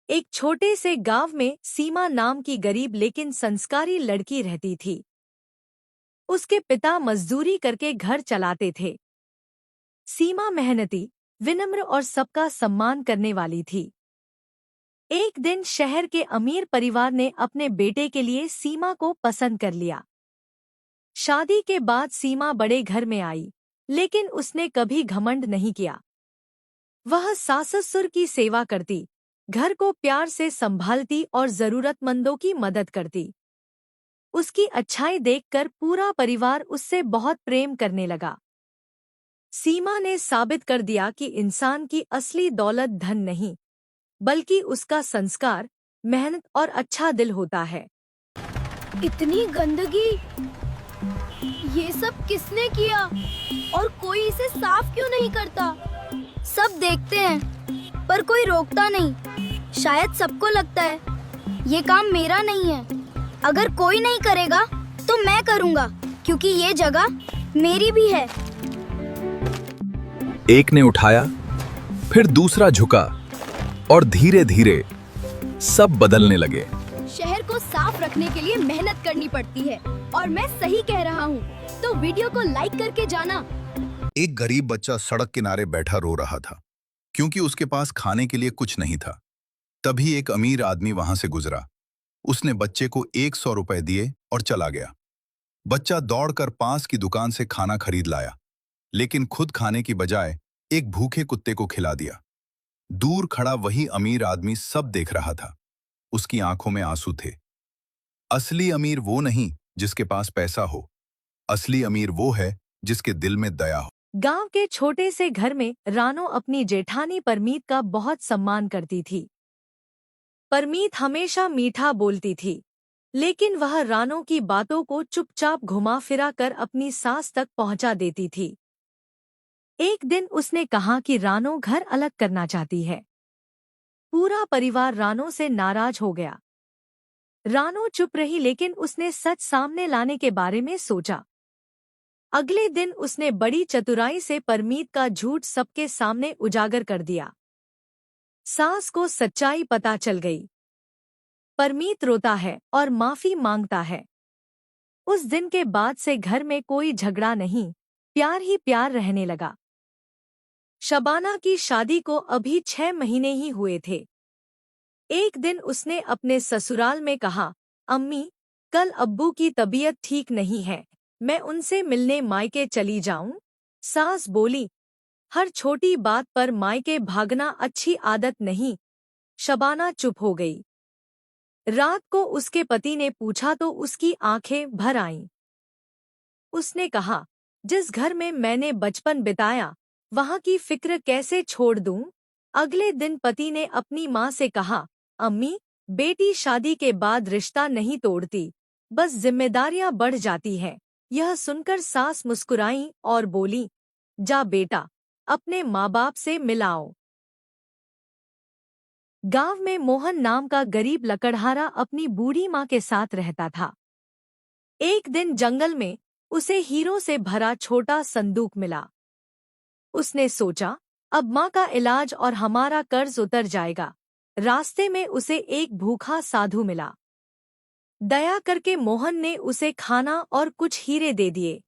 एक छोटे से गांव में सीमा नाम की गरीब लेकिन संस्कारी लड़की रहती थी। उसके पिता मजदूरी करके घर चलाते थे। सीमा मेहनती, विनम्र और सबका सम्मान करने वाली थी। एक दिन शहर के अमीर परिवार ने अपने बेटे के लिए सीमा को पसंद कर लिया। शादी के बाद सीमा बड़े घर में आई, लेकिन उसने कभी घमंड नहीं किया। वह सास-ससुर की सेवा करती, घर को प्यार से संभालती और जरूरतमंदों की मदद करती। उसकी अच्छाई देखकर पूरा परिवार उससे बहुत प्रेम करने लगा। सीमा ने साबित कर दिया कि इंसान की असली दौलत धन नहीं, बल्कि उसका संस्कार, मेहनत और अच्छा दिल होता है। इतनी गंदगी, ये सब किसने किया? और कोई इसे साफ क्यों नहीं करता? सब देखते हैं, पर कोई रोकता नहीं। शायद सबको लगता है ये काम मेरा नहीं है। अगर कोई नहीं करेगा तो मैं करूँगा, क्योंकि ये जगह मेरी भी है। एक ने उठाया, फिर दूसरा झुका और धीरे धीरे सब बदलने लगे। शहर को साफ रखने के लिए मेहनत करनी पड़ती है, और मैं सही कह रहा हूँ। तो वीडियो को लाइक करके जाना। एक गरीब बच्चा सड़क किनारे बैठा रो रहा था, क्योंकि उसके पास खाने के लिए कुछ नहीं था। तभी एक अमीर आदमी वहां से गुजरा। उसने बच्चे को 100 रुपए दिए और चला गया। बच्चा दौड़कर पास की दुकान से खाना खरीद लाया, लेकिन खुद खाने की बजाय एक भूखे कुत्ते को खिला दिया। दूर खड़ा वही अमीर आदमी सब देख रहा था। उसकी आंखों में आंसू थे। असली अमीर वो नहीं जिसके पास पैसा हो, असली अमीर वो है जिसके दिल में दया हो। गांव के छोटे से घर में रानो अपनी जेठानी परमीत का बहुत सम्मान करती थी। परमीत हमेशा मीठा बोलती थी, लेकिन वह रानो की बातों को चुपचाप घुमा फिरा कर अपनी सास तक पहुंचा देती थी। एक दिन उसने कहा कि रानो घर अलग करना चाहती है। पूरा परिवार रानो से नाराज हो गया। रानो चुप रही, लेकिन उसने सच सामने लाने के बारे में सोचा। अगले दिन उसने बड़ी चतुराई से परमीत का झूठ सबके सामने उजागर कर दिया। सास को सच्चाई पता चल गई। परमीत रोता है और माफी मांगता है। उस दिन के बाद से घर में कोई झगड़ा नहीं, प्यार ही प्यार रहने लगा। शबाना की शादी को अभी 6 महीने ही हुए थे। एक दिन उसने अपने ससुराल में कहा, अम्मी, कल अब्बू की तबीयत ठीक नहीं है, मैं उनसे मिलने मायके चली जाऊं? सास बोली, हर छोटी बात पर मायके भागना अच्छी आदत नहीं। शबाना चुप हो गई। रात को उसके पति ने पूछा तो उसकी आंखें भर आईं। उसने कहा, जिस घर में मैंने बचपन बिताया, वहां की फिक्र कैसे छोड़ दूं? अगले दिन पति ने अपनी मां से कहा, अम्मी, बेटी शादी के बाद रिश्ता नहीं तोड़ती, बस जिम्मेदारियां बढ़ जाती हैं। यह सुनकर सास मुस्कुराई और बोली, जा बेटा, अपने माँ बाप से मिलाओ। गांव में मोहन नाम का गरीब लकड़हारा अपनी बूढ़ी माँ के साथ रहता था। एक दिन जंगल में उसे हीरों से भरा छोटा संदूक मिला। उसने सोचा, अब माँ का इलाज और हमारा कर्ज उतर जाएगा। रास्ते में उसे एक भूखा साधु मिला। दया करके मोहन ने उसे खाना और कुछ हीरे दे दिए।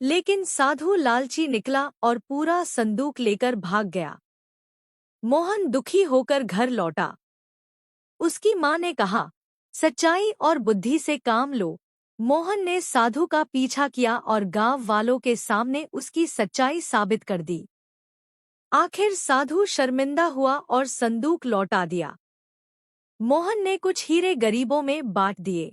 लेकिन साधु लालची निकला और पूरा संदूक लेकर भाग गया। मोहन दुखी होकर घर लौटा। उसकी माँ ने कहा, सच्चाई और बुद्धि से काम लो। मोहन ने साधु का पीछा किया और गांव वालों के सामने उसकी सच्चाई साबित कर दी। आखिर साधु शर्मिंदा हुआ और संदूक लौटा दिया। मोहन ने कुछ हीरे गरीबों में बांट दिए।